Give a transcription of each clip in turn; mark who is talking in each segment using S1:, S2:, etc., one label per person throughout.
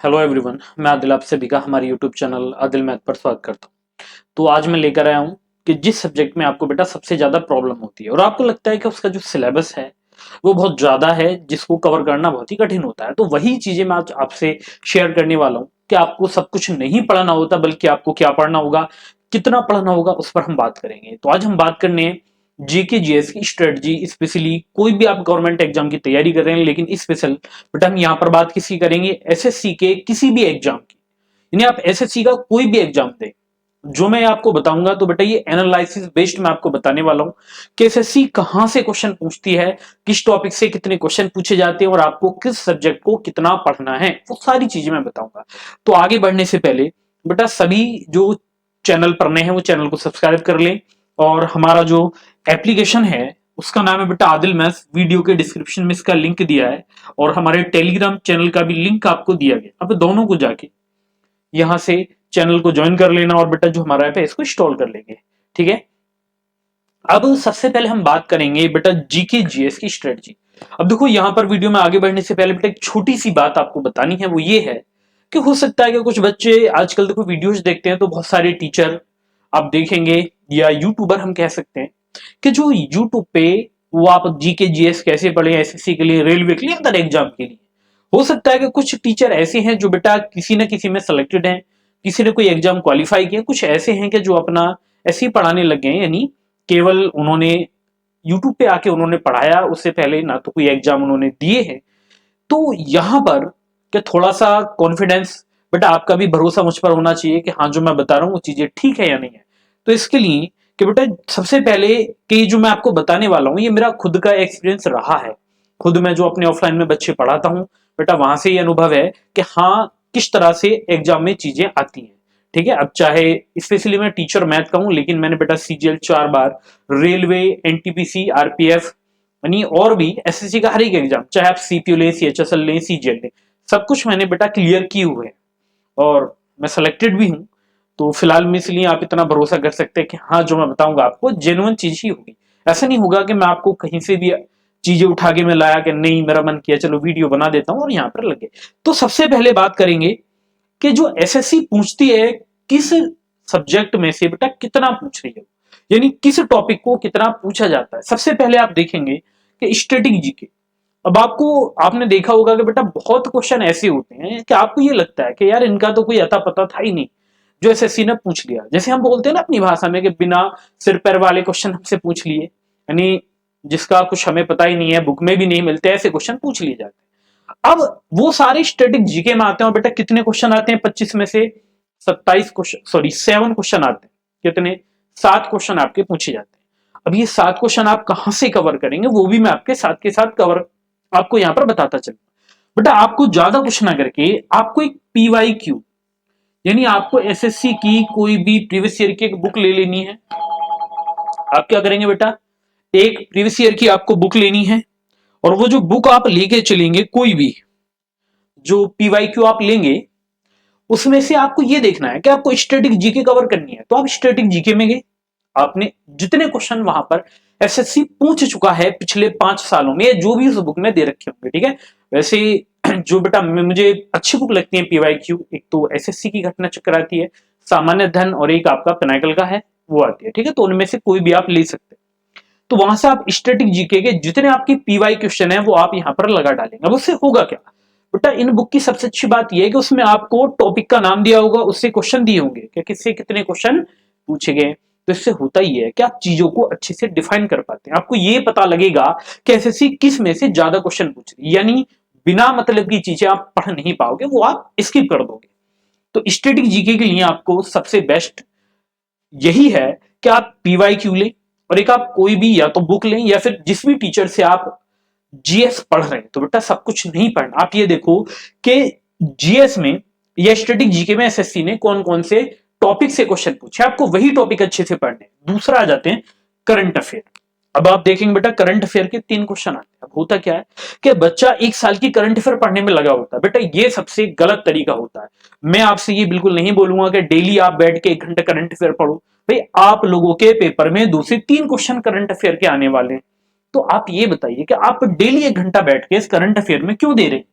S1: Hello everyone, मैं आदिल आप सभी का हमारे यूट्यूब चैनल आदिल मैथ पर स्वागत करता हूँ। तो आज मैं लेकर आया हूँ कि जिस सब्जेक्ट में आपको बेटा सबसे ज़्यादा प्रॉब्लम होती है और आपको लगता है कि उसका जो सिलेबस है वो बहुत ज़्यादा है, जिसको कवर करना बहुत ही कठिन होता है, तो वही चीज़ें मैं आज आपसे शेयर करने वाला हूँ कि आपको सब कुछ नहीं पढ़ना होता, बल्कि आपको क्या पढ़ना होगा, कितना पढ़ना होगा, उस पर हम बात करेंगे। तो आज हम बात करने जीके जीएस की स्ट्रेटजी, स्पेशली कोई भी आप गवर्नमेंट एग्जाम की तैयारी कर रहे हैं, लेकिन स्पेशल बट हम यहाँ पर बात किसी करेंगे एसएससी के किसी भी एग्जाम की। यानी आप एसएससी का कोई भी एग्जाम दें, जो मैं आपको बताऊंगा तो बेटा ये एनालिसिस बेस्ड मैं आपको बताने वाला हूं कि एसएससी कहां से क्वेश्चन पूछती है, किस टॉपिक से कितने क्वेश्चन पूछे जाते हैं और आपको किस सब्जेक्ट को कितना पढ़ना है, वो सारी चीजें मैं बताऊंगा। तो आगे बढ़ने से पहले बेटा सभी जो चैनल पर नए हैं वो चैनल को सब्सक्राइब कर लें, और हमारा जो एप्लीकेशन है उसका नाम है बेटा आदिल मैथ्स। वीडियो के डिस्क्रिप्शन में इसका लिंक दिया है और हमारे टेलीग्राम चैनल का भी लिंक आपको दिया गया। अब दोनों को जाके यहां से चैनल को ज्वाइन कर लेना और बेटा जो हमारा ऐप है इसको इंस्टॉल कर लेंगे, ठीक है। अब सबसे पहले हम बात करेंगे बेटा जीके जीएस की स्ट्रेटजी। अब देखो यहां पर वीडियो में आगे बढ़ने से पहले बेटा एक छोटी सी बात आपको बतानी है, वो ये है कि हो सकता है कि कुछ बच्चे आजकल देखो वीडियोस देखते हैं, तो बहुत सारे टीचर आप देखेंगे या यूट्यूबर हम कह सकते हैं कि जो यूट्यूब पे वो आप जीके जीएस कैसे पढ़े एसएससी के लिए, रेलवे के लिए, अदर एग्जाम के लिए। हो सकता है कि कुछ टीचर ऐसे हैं जो बेटा किसी न किसी में सिलेक्टेड हैं, किसी ने कोई एग्जाम क्वालिफाई किया, कुछ ऐसे हैं कि जो अपना ऐसे ही पढ़ाने लग गए हैं, यानी केवल उन्होंने यूट्यूब पे आके उन्होंने पढ़ाया, उससे पहले ना तो कोई एग्जाम उन्होंने दिए हैं। तो यहां पर क्या थोड़ा सा कॉन्फिडेंस बेटा आपका भी भरोसा मुझ पर होना चाहिए कि हाँ जो मैं बता रहा हूँ वो चीजें ठीक है या नहीं है। तो इसके लिए कि बेटा सबसे पहले कि जो मैं आपको बताने वाला हूँ ये मेरा खुद का एक्सपीरियंस रहा है। खुद मैं जो अपने ऑफलाइन में बच्चे पढ़ाता हूँ बेटा वहां से ये अनुभव है कि हाँ किस तरह से एग्जाम में चीजें आती हैं, ठीक है। अब चाहे स्पेशली मैं टीचर मैथ का हूं, लेकिन मैंने बेटा सीजीएल 4 बार, रेलवे, एनटीपीसी, आरपीएफ, यानी और भी एसएससी का हर एक एग्जाम, चाहे आप सीपीयू लें, सीएचएसएल लें, सीजीएल लें, सब कुछ मैंने बेटा क्लियर किए हुए हैं और मैं सिलेक्टेड भी हूं। तो फिलहाल में इसलिए आप इतना भरोसा कर सकते हैं कि हाँ जो मैं बताऊंगा आपको जेन्युइन चीज ही होगी। ऐसा नहीं होगा कि मैं आपको कहीं से भी चीजें उठा के मैं लाया कि नहीं मेरा मन किया चलो वीडियो बना देता हूं और यहाँ पर लगे। तो सबसे पहले बात करेंगे कि जो एसएससी पूछती है किस सब्जेक्ट में से बेटा कितना पूछ रही है, यानी किस टॉपिक को कितना पूछा जाता है। सबसे पहले आप देखेंगे कि स्टैटिक जीके। अब आपको आपने देखा होगा कि बेटा बहुत क्वेश्चन ऐसे होते हैं कि आपको ये लगता है कि यार इनका तो कोई अता पता था ही नहीं, जो एसएससी ने पूछ लिया। जैसे हम बोलते हैं ना अपनी भाषा में कि बिना सिर पैर वाले क्वेश्चन हमसे पूछ लिए, यानी जिसका कुछ हमें पता ही नहीं है, बुक में भी नहीं मिलते, ऐसे क्वेश्चन पूछ लिए जाते हैं। अब वो सारे स्टैटिक जीके में आते हैं और बेटा कितने क्वेश्चन आते हैं, 25 में से 27 क्वेश्चन, सॉरी 7 क्वेश्चन आते हैं। कितने? 7 क्वेश्चन आपके पूछे जाते हैं। अब ये 7 क्वेश्चन आप कहां से कवर करेंगे वो भी मैं आपके साथ के साथ कवर आपको यहां पर बताता चलूं। बेटा आपको ज्यादा कुछ ना करके आपको एक पीवाई क्यू, यानी आपको एसएससी की कोई भी प्रीवियस ईयर की एक बुक ले लेनी है। आप क्या करेंगे बेटा, एक प्रीवियस ईयर की आपको बुक लेनी है और वो जो बुक आप लेके चलेंगे, कोई भी जो पीवाई क्यू आप लेंगे उसमें से आपको ये देखना है कि आपको स्टैटिक जीके कवर करनी है। तो आप स्टैटिक जीके में गए, आपने जितने क्वेश्चन वहां पर एसएससी पूछ चुका है पिछले 5 सालों में, जो भी उस बुक में दे रखे होंगे, ठीक है। वैसे जो बेटा मुझे अच्छी बुक लगती है पीवाई क्यू, एक तो एसएससी की घटना चक्र आती है, सामान्य अध्ययन, और एक आपका पिनाकल का है वो आती है, ठीक है। तो उनमें से कोई भी आप ले सकते हैं। तो वहां से आप स्टैटिक जीके के जितने आपकी पीवाई क्वेश्चन है वो आप यहां पर लगा डालेंगे। अब उससे होगा क्या बेटा, इन बुक की सबसे अच्छी बात यह है कि उसमें आपको टॉपिक का नाम दिया होगा, उससे क्वेश्चन दिए होंगे कि किससे कितने क्वेश्चन पूछे गए। तो इससे होता ही है कि आप चीजों को अच्छे से डिफाइन कर पाते हैं, आपको ये पता लगेगा कि एसएससी किस में से ज्यादा क्वेश्चन पूछ रही है, यानी बिना मतलब की चीजें आप पढ़ नहीं पाओगे, वो आप स्किप कर दोगे। तो स्टैटिक जीके के लिए आपको सबसे बेस्ट यही है कि आप पीवाई क्यू लें और एक आप कोई भी या तो बुक लें या फिर जिस भी टीचर से आप जीएस पढ़ रहे हैं। तो बेटा सब कुछ नहीं पढ़ना, आप ये देखो कि जीएस में या स्टैटिक जीके में एसएससी ने कौन कौन से टॉपिक से क्वेश्चन पूछे, आपको वही टॉपिक अच्छे से पढ़ने। दूसरा आ जाते हैं करंट अफेयर। अब आप देखेंगे बेटा करंट अफेयर के 3 क्वेश्चन आते हैं। अब होता क्या है कि बच्चा 1 साल की करंट अफेयर पढ़ने में लगा होता है, बेटा ये सबसे गलत तरीका होता है। मैं आपसे ये बिल्कुल नहीं बोलूंगा कि डेली आप बैठ के 1 घंटा करंट अफेयर पढ़ो। भाई आप लोगों के पेपर में 2 से 3 क्वेश्चन करंट अफेयर के आने वाले हैं, तो आप ये बताइए कि आप डेली 1 घंटा बैठ के इस करंट अफेयर में क्यों दे रहे हैं।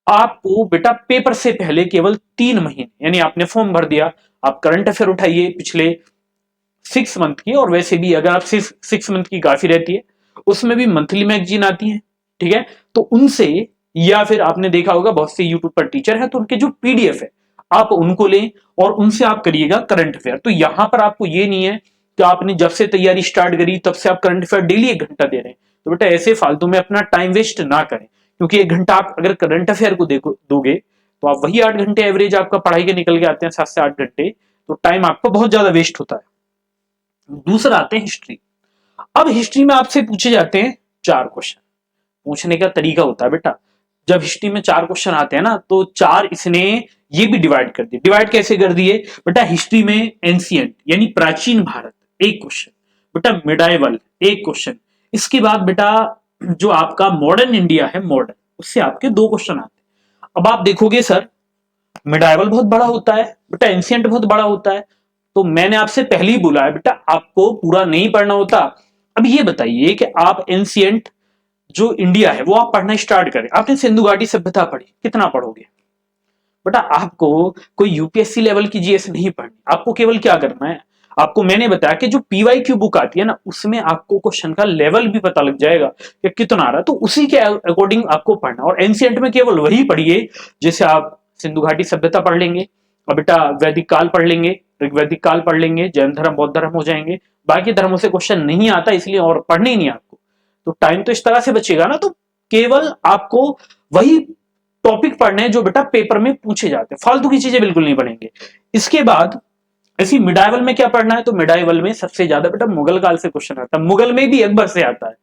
S1: आपको बेटा पेपर से पहले केवल 3 महीने, यानी आपने फॉर्म भर दिया, आप करंट अफेयर उठाइए पिछले 6 मंथ की, और वैसे भी अगर आप 6 मंथ की काफी रहती है, उसमें भी मंथली मैगजीन आती है, ठीक है, तो उनसे, या फिर आपने देखा होगा बहुत से यूट्यूब पर टीचर हैं तो उनके जो पीडीएफ है आप उनको लें और उनसे आप करिएगा करंट अफेयर। तो यहां पर आपको ये नहीं है कि आपने जब से तैयारी स्टार्ट करी तब से आप करंट अफेयर डेली 1 घंटा दे रहे हैं, तो बेटा ऐसे फालतू में अपना टाइम वेस्ट ना करें, क्योंकि 1 घंटा आप अगर करंट अफेयर को देखो दोगे तो आप वही 8 घंटे एवरेज आपका पढ़ाई के निकल के आते हैं, 7 से 8 घंटे, तो टाइम आपका बहुत ज्यादा वेस्ट होता है। दूसरा आते हैं हिस्ट्री। अब हिस्ट्री में आपसे पूछे जाते हैं 4 क्वेश्चन। पूछने का तरीका होता है बेटा, जब हिस्ट्री में 4 क्वेश्चन आते हैं ना, तो 4 इसने ये भी डिवाइड कर दिए। डिवाइड कैसे कर दिए बेटा, हिस्ट्री में एंशियंट यानी प्राचीन भारत 1 क्वेश्चन, बेटा मिडाइवल 1 क्वेश्चन, इसके बाद बेटा जो आपका मॉडर्न इंडिया है, मॉडर्न, उससे आपके 2 क्वेश्चन आते हैं। अब आप देखोगे सर मिडाइवल बहुत बड़ा होता है, बेटा एंशियंट बहुत बड़ा होता है, तो मैंने आपसे पहले ही बोला है बेटा आपको पूरा नहीं पढ़ना होता। अब ये बताइए कि आप एंशियंट जो इंडिया है वो आप पढ़ना स्टार्ट करें, आपने सिंधु घाटी सभ्यता पढ़ी, कितना पढ़ोगे बेटा? आपको कोई यूपीएससी लेवल की जीएस नहीं पढ़नी, आपको केवल क्या करना है, आपको मैंने बताया कि जो पीवाईक्यू बुक आती है ना, उसमें आपको क्वेश्चन का लेवल भी पता लग जाएगा कि कितना आ रहा है, तो उसी के अकॉर्डिंग आपको पढ़ना। और एंशियंट में केवल वही पढ़िए, जैसे आप सिंधु घाटी सभ्यता पढ़ लेंगे और बेटा वैदिक काल पढ़ लेंगे, ऋग्वैदिक काल पढ़ लेंगे, जैन धर्म बौद्ध धर्म हो जाएंगे। बाकी धर्मों से क्वेश्चन नहीं आता इसलिए और पढ़ने ही नहीं आपको, तो टाइम तो इस तरह से बचेगा ना। तो केवल आपको वही टॉपिक पढ़ने हैं जो बेटा पेपर में पूछे जाते हैं, फालतू की चीजें बिल्कुल नहीं पढ़ेंगे। इसके बाद ऐसी मिडाइवल में क्या पढ़ना है, तो मिडाइवल में सबसे ज्यादा बेटा मुगल काल से क्वेश्चन आता है, मुगल में भी अकबर से आता है।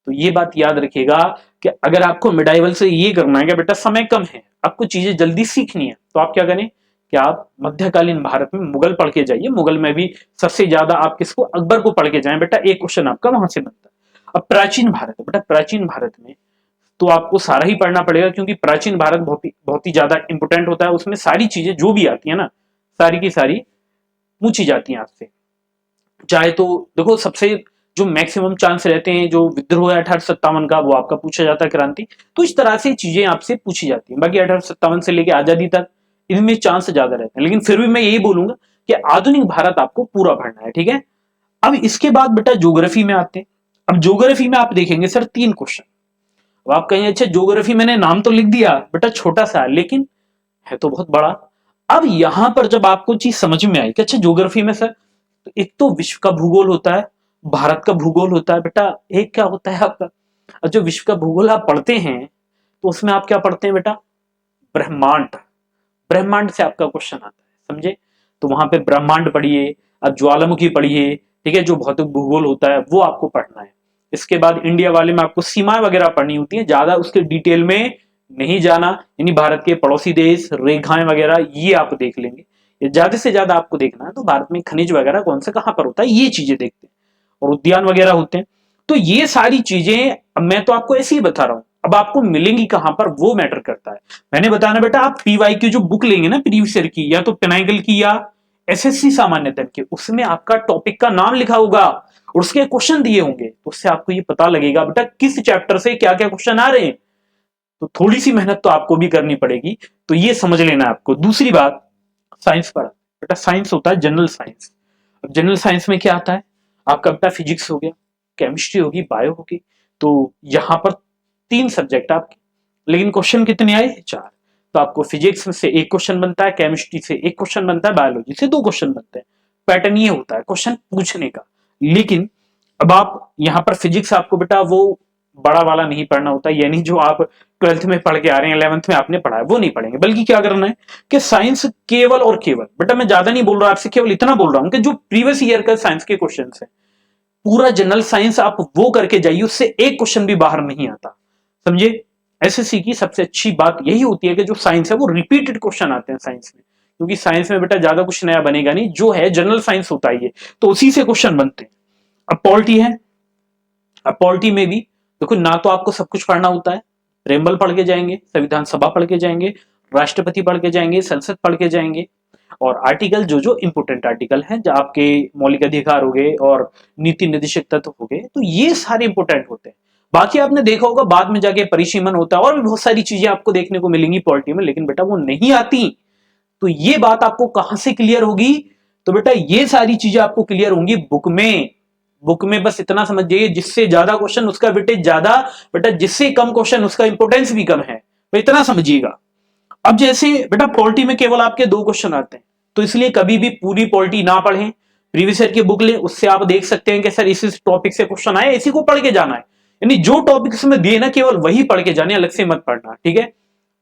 S1: तो ये बात याद रखिएगा कि अगर आपको मिडाइवल से ये करना है कि बेटा समय कम है, आपको चीजें जल्दी सीखनी है, तो आप क्या करें कि आप मध्यकालीन भारत में मुगल पढ़ के जाइए। मुगल में भी सबसे ज्यादा आप किसको, अकबर को पढ़ के जाएं, बेटा 1 क्वेश्चन आपका वहां से बनता है। अब प्राचीन भारत, बेटा प्राचीन भारत में तो आपको सारा ही पढ़ना पड़ेगा, क्योंकि प्राचीन भारत बहुत ही ज्यादा इंपोर्टेंट होता है, उसमें सारी चीजें जो भी आती है ना, सारी की सारी पूछी जाती हैं आपसे। चाहे तो देखो सबसे जो मैक्सिमम चांस रहते हैं, जो विद्रोह है 1857 का, वो आपका पूछा जाता है, क्रांति, तो इस तरह से चीजें आपसे पूछी जाती हैं। बाकी 1857 से लेकर आजादी तक इनमें चांस ज्यादा रहते हैं, लेकिन फिर भी मैं यही बोलूंगा कि आधुनिक भारत आपको पूरा पढ़ना है, ठीक है। अब इसके बाद बेटा ज्योग्राफी में आते हैं। अब ज्योग्राफी में आप देखेंगे सर 3 क्वेश्चन। अब आप कहेंगे अच्छा ज्योग्राफी मैंने नाम तो लिख दिया बेटा छोटा सा, लेकिन है तो बहुत बड़ा। अब यहां पर जब आपको चीज समझ में आई कि अच्छा ज्योग्राफी में सर, तो एक तो विश्व का भूगोल होता है, भारत का भूगोल होता है, बेटा एक क्या होता है आपका, और जो विश्व का भूगोल आप पढ़ते हैं तो उसमें आप क्या पढ़ते हैं बेटा, ब्रह्मांड। ब्रह्मांड से आपका क्वेश्चन आता है, समझे? तो वहां पे ब्रह्मांड पढ़िए, अब ज्वालामुखी पढ़िए, ठीक है, जो भौतिक भूगोल होता है वो आपको पढ़ना है। इसके बाद इंडिया वाले में आपको सीमाएं वगैरह पढ़नी होती है, ज्यादा उसके डिटेल में नहीं जाना, यानी भारत के पड़ोसी देश, रेखाएं वगैरह ये आप देख लेंगे। ये ज्यादा से ज्यादा आपको देखना है तो भारत में खनिज वगैरह कौन सा कहां पर होता है, ये चीजें देखते हैं, और उद्यान वगैरह होते हैं। तो ये सारी चीजें मैं तो आपको ऐसे ही बता रहा हूं, अब आपको मिलेंगी कहां पर वो मैटर करता है। मैंने बताना बेटा, आप पीवाई की जो बुक लेंगे ना प्रीवियस ईयर की, या तो पिनाइकल की या एसएससी सामान्य ज्ञान की, उसमें आपका टॉपिक का नाम लिखा होगा और उसके क्वेश्चन दिए होंगे, तो उससे आपको ये पता लगेगा बेटा किस चैप्टर से क्या क्या क्वेश्चन आ रहे हैं। तो थोड़ी सी मेहनत तो आपको भी करनी पड़ेगी, तो ये समझ लेना आपको। दूसरी बात, साइंस पढ़ा बेटा, साइंस होता है जनरल साइंस। अब जनरल साइंस में क्या आता है आपका बेटा, फिजिक्स हो गया, केमिस्ट्री होगी, बायो होगी, तो यहां पर 3 सब्जेक्ट आपके, लेकिन क्वेश्चन कितने आए, 4। तो आपको फिजिक्स से 1 क्वेश्चन बनता है, केमिस्ट्री से 1 क्वेश्चन बनता है, बायोलॉजी से 2 क्वेश्चन बनते हैं। पैटर्न ये होता है क्वेश्चन पूछने का। लेकिन अब आप यहां पर फिजिक्स आपको बेटा वो बड़ा वाला नहीं पढ़ना होता, यानी जो आप 12th में पढ़ के आ रहे हैं, 11th में आपने पढ़ा है वो नहीं पढ़ेंगे, बल्कि क्या करना है कि साइंस केवल और केवल, बेटा मैं ज्यादा नहीं बोल रहा आपसे, केवल इतना बोल रहा हूं कि जो प्रीवियस ईयर का साइंस के क्वेश्चन है, पूरा जनरल साइंस आप वो करके जाइए, उससे 1 क्वेश्चन भी बाहर नहीं आता, समझे? एसएससी की सबसे अच्छी बात यही होती है कि जो साइंस है वो रिपीटेड क्वेश्चन आते हैं साइंस में, क्योंकि साइंस में बेटा ज्यादा कुछ नया बनेगा नहीं, जो है जनरल साइंस होता है ये, तो उसी से क्वेश्चन बनते हैं। अब पॉलिटी है, अब पॉलिटी में भी देखो ना, तो आपको सब कुछ पढ़ना होता है, प्रेमबल पढ़ के जाएंगे, संविधान सभा पढ़ के जाएंगे, राष्ट्रपति पढ़ के जाएंगे, संसद पढ़ के जाएंगे, और आर्टिकल जो जो इंपोर्टेंट आर्टिकल हैं, जो आपके मौलिक अधिकार हो गए और नीति निर्देशक तत्व हो गए, तो ये सारे इंपोर्टेंट होते हैं। बाकी आपने देखा होगा बाद में जाके परिसीमन होता है और भी बहुत सारी चीजें आपको देखने को मिलेंगी पॉलिटी में, लेकिन बेटा वो नहीं आती। तो ये बात आपको कहां से क्लियर होगी? तो बेटा ये सारी चीजें आपको क्लियर होंगी बुक में। बुक में बस इतना समझ जाइए, जिससे ज्यादा क्वेश्चन उसका वेटेज ज्यादा, बेटा जिससे कम क्वेश्चन उसका इंपोर्टेंस भी कम है, तो इतना समझिएगा। अब जैसे बेटा पॉलिटी में केवल आपके 2 क्वेश्चन आते हैं, तो इसलिए कभी भी पूरी पॉलिटी ना पढ़ें, प्रीवियस ईयर की बुक लें, उससे आप देख सकते हैं कि सर इस टॉपिक से क्वेश्चन आए, इसी को पढ़ के जाना है। यानी जो टॉपिक इसमें दिए ना केवल वही पढ़ के जाने, अलग से मत पढ़ना, ठीक है।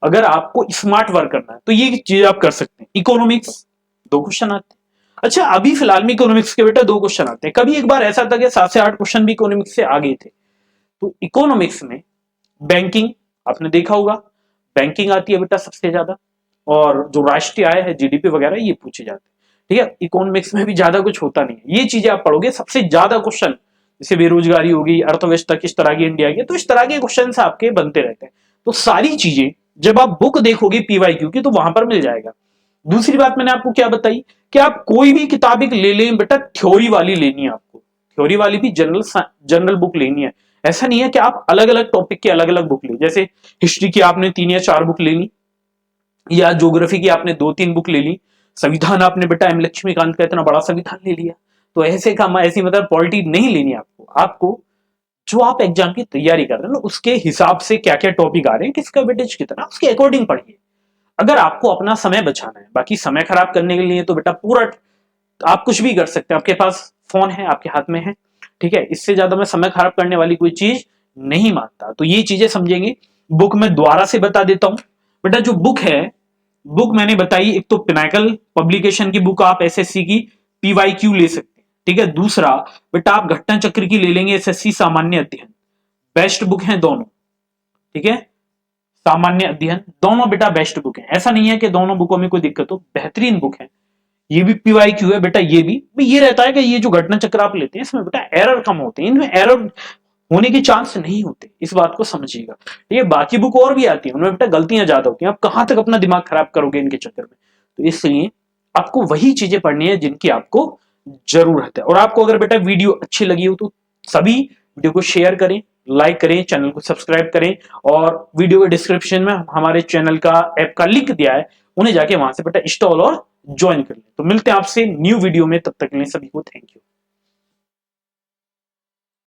S1: अगर आपको स्मार्ट वर्क करना है तो ये चीज आप कर सकते हैं। इकोनॉमिक्स 2 क्वेश्चन आते हैं। अच्छा अभी फिलहाल में इकोनॉमिक्स के बेटा 2 क्वेश्चन आते हैं, कभी एक बार ऐसा था कि 7 से 8 क्वेश्चन भी इकोनॉमिक्स से आ गए थे। तो इकोनॉमिक्स में बैंकिंग आपने देखा होगा, बैंकिंग आती है बेटा सबसे ज्यादा, और जो राष्ट्रीय आय है जीडीपी वगैरह ये पूछे जाते हैं, ठीक है। इकोनॉमिक्स में भी ज्यादा कुछ होता नहीं है, ये चीजें आप पढ़ोगे। सबसे ज्यादा क्वेश्चन जैसे बेरोजगारी होगी, अर्थव्यवस्था किस तरह की इंडिया की, तो इस तरह के क्वेश्चन आपके बनते रहते हैं। तो सारी चीजें जब आप बुक देखोगे पीवाईक्यू की तो वहां पर मिल जाएगा। दूसरी बात मैंने आपको क्या बताई कि आप कोई भी किताब एक ले लें बेटा, थ्योरी वाली लेनी है आपको, थ्योरी वाली भी जनरल बुक लेनी है। ऐसा नहीं है कि आप अलग अलग टॉपिक की अलग अलग बुक ले, जैसे हिस्ट्री की आपने 3 या 4 बुक ले ली, या ज्योग्राफी की आपने 2-3 बुक ले ली, संविधान आपने बेटा एम लक्ष्मीकांत का इतना बड़ा संविधान ले लिया। तो ऐसे काम ऐसी मतलब पॉलिटी नहीं लेनी आपको। आपको जो आप एग्जाम की तैयारी कर रहे हैं ना उसके हिसाब से क्या क्या टॉपिक आ रहे हैं, किसका वेटेज कितना, उसके अकॉर्डिंग पढ़िए। अगर आपको अपना समय बचाना है, बाकी समय खराब करने के लिए तो बेटा पूरा आप कुछ भी कर सकते हैं, आपके पास फोन है, आपके हाथ में है, ठीक है। इससे ज्यादा मैं समय खराब करने वाली कोई चीज नहीं मानता। तो ये चीजें समझेंगे। बुक में दोबारा से बता देता हूं बेटा, जो बुक है, बुक मैंने बताई, एक तो पिनाकल पब्लिकेशन की बुक आप एसएससी की पीवाईक्यू ले सकते हैं, ठीक है। दूसरा बेटा आप घटना चक्र की ले लेंगे, एसएससी सामान्य अध्ययन, बेस्ट बुक है दोनों, ठीक है। सामान्य अध्ययन दोनों बेटा बेस्ट बुक है, ऐसा नहीं है कि दोनों बुकों में कोई दिक्कत हो, बेहतरीन बुक है। ये भी पीवाईक्यू है बेटा, ये भी ये रहता है कि ये जो घटना चक्र आप लेते हैं इसमें बेटा एरर कम होते हैं, इनमें एरर होने के चांस नहीं होते, इस बात को समझिएगा। ये बाकी बुक और भी आती है, उनमें बेटा गलतियां ज्यादा होती हैं, आप कहां तक अपना दिमाग खराब करोगे इनके चक्कर में। तो इसलिए आपको वही चीजें पढ़नी है जिनकी आपको जरूरत है। और आपको अगर बेटा वीडियो अच्छी लगी हो तो सभी वीडियो को शेयर करें, लाइक करें, चैनल को सब्सक्राइब करें, और वीडियो के डिस्क्रिप्शन में हमारे चैनल का ऐप का लिंक दिया है, उन्हें जाके वहां से बेटा इंस्टॉल और ज्वाइन कर लें। तो मिलते हैं आपसे न्यू वीडियो में, तब तक के लिए सभी को थैंक यू।